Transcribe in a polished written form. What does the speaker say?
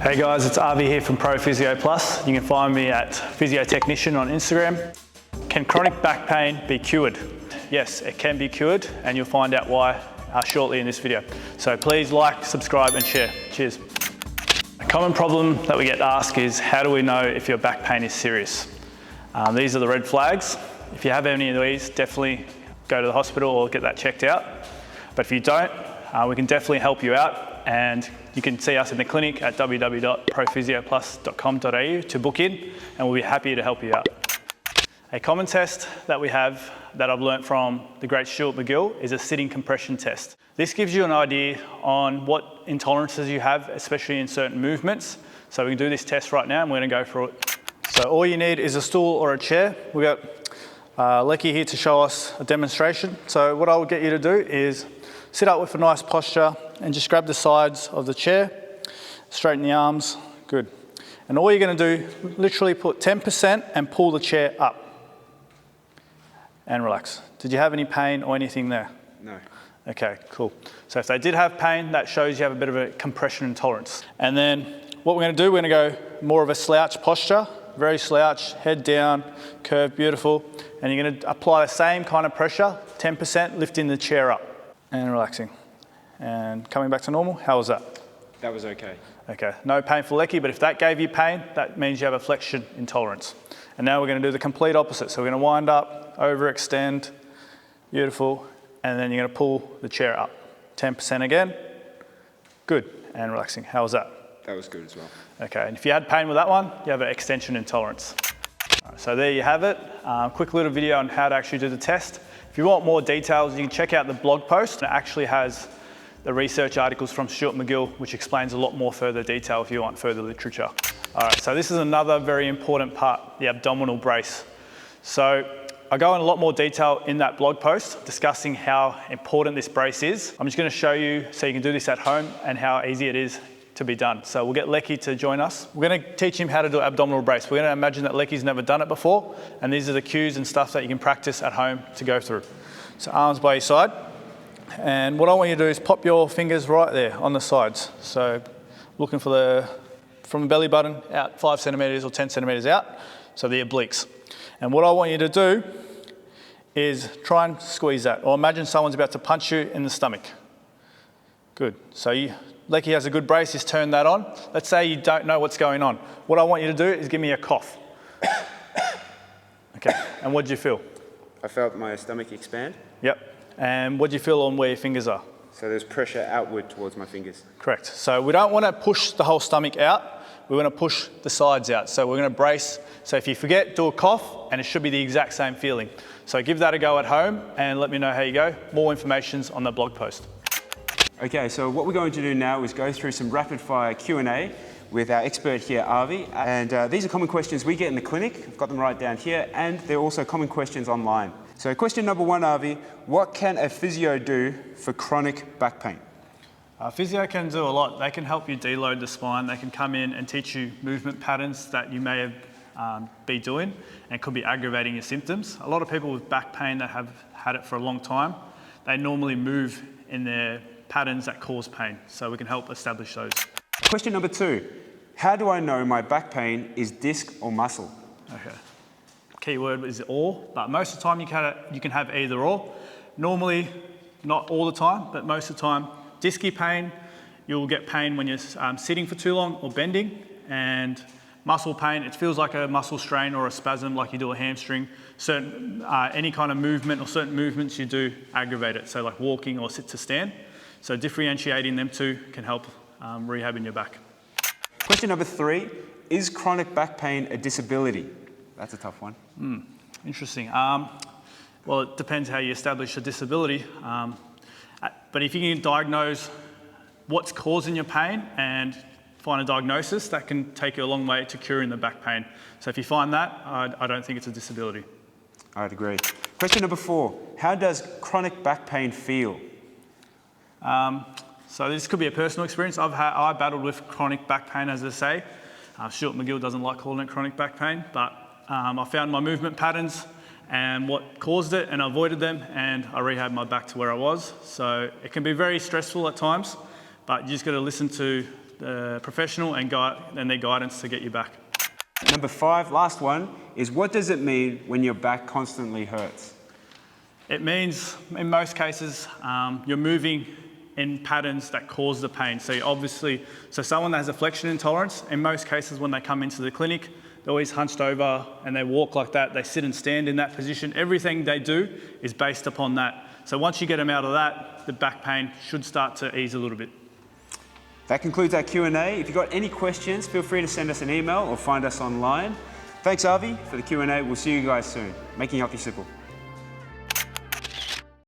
Hey guys, it's Aarvi here from ProPhysio Plus. You can find me at Physiotechnician on Instagram. Can chronic back pain be cured? Yes, it can be cured, and you'll find out why shortly in this video. So please like, subscribe and share. Cheers. A common problem that we get asked is, how do we know if your back pain is serious? These are the red flags. If you have any of these, definitely go to the hospital or get that checked out. But if you don't, we can definitely help you out, and you can see us in the clinic at www.prophysioplus.com.au to book in, and we'll be happy to help you out. A common test that we have that I've learnt from the great Stuart McGill is a sitting compression test. This gives you an idea on what intolerances you have, especially in certain movements. So we can do this test right now and we're going to go through it. So all you need is a stool or a chair. We've got Lecky here to show us a demonstration. So what I will get you to do is sit up with a nice posture and just grab the sides of the chair, straighten the arms, good. And all you're going to do, literally put 10% and pull the chair up. And relax. Did you have any pain or anything there? No. Okay, cool. So if they did have pain, that shows you have a bit of a compression intolerance. And then what we're going to do, we're going to go more of a slouch posture, very slouch, head down, curve, beautiful. And you're going to apply the same kind of pressure, 10%, lifting the chair up and relaxing. And coming back to normal. How was that? That was okay. Okay, no pain for Lecky, but if that gave you pain, that means you have a flexion intolerance. And now we're going to do the complete opposite. So we're going to wind up, overextend, beautiful, and then you're going to pull the chair up. 10% again, good, and relaxing. How was that? That was good as well. Okay, and if you had pain with that one, you have an extension intolerance. Right, so there you have it. Quick little video on how to actually do the test. If you want more details, you can check out the blog post. It actually has the research articles from Stuart McGill, which explains a lot more further detail if you want further literature. All right, so this is another very important part, the abdominal brace. So I go in a lot more detail in that blog post discussing how important this brace is. I'm just going to show you so you can do this at home and how easy it is to be done. So we'll get Lecky to join us. We're going to teach him how to do abdominal brace. We're going to imagine that Lecky's never done it before, and these are the cues and stuff that you can practice at home to go through. So arms by your side. And what I want you to do is pop your fingers right there on the sides. So looking for from the belly button out 5 centimeters or 10 centimeters out, so the obliques. And what I want you to do is try and squeeze that, or imagine someone's about to punch you in the stomach. Good. So Lecky has a good brace, just turn that on. Let's say you don't know what's going on. What I want you to do is give me a cough. Okay, and what did you feel? I felt my stomach expand. Yep. And what do you feel on where your fingers are? So there's pressure outward towards my fingers. Correct. So we don't want to push the whole stomach out. We want to push the sides out. So we're going to brace. So if you forget, do a cough, and it should be the exact same feeling. So give that a go at home and let me know how you go. More information's on the blog post. Okay, so what we're going to do now is go through some rapid fire Q&A with our expert here, Aarvi. And these are common questions we get in the clinic. I've got them right down here, and they're also common questions online. So question number 1, Aarvi, what can a physio do for chronic back pain? Physio can do a lot. They can help you deload the spine. They can come in and teach you movement patterns that you may have be doing and could be aggravating your symptoms. A lot of people with back pain that have had it for a long time, they normally move in their patterns that cause pain. So we can help establish those. Question number 2, how do I know my back pain is disc or muscle? Okay. Key word is or, but most of the time you can have either or. Normally, not all the time, but most of the time, disky pain, you'll get pain when you're sitting for too long or bending, and muscle pain, it feels like a muscle strain or a spasm like you do a hamstring. Any kind of movement or certain movements you do aggravate it, so like walking or sit to stand. So differentiating them two can help rehabbing your back. Question number 3, is chronic back pain a disability? That's a tough one. Interesting. Well, it depends how you establish a disability. But if you can diagnose what's causing your pain and find a diagnosis, that can take you a long way to curing the back pain. So if you find that, I don't think it's a disability. I'd agree. Question number 4, how does chronic back pain feel? So this could be a personal experience. I battled with chronic back pain, as I say. Stuart McGill doesn't like calling it chronic back pain, but I found my movement patterns and what caused it, and I avoided them, and I rehabbed my back to where I was. So it can be very stressful at times, but you just got to listen to the professional and their guidance to get you back. Number 5, last one, is what does it mean when your back constantly hurts? It means, in most cases, you're moving in patterns that cause the pain. So someone that has a flexion intolerance, in most cases when they come into the clinic, they're always hunched over and they walk like that, they sit and stand in that position. Everything they do is based upon that. So once you get them out of that, the back pain should start to ease a little bit. That concludes our Q&A. If you've got any questions, feel free to send us an email or find us online. Thanks, Aarvi, for the Q&A. We'll see you guys soon. Making Healthy Simple.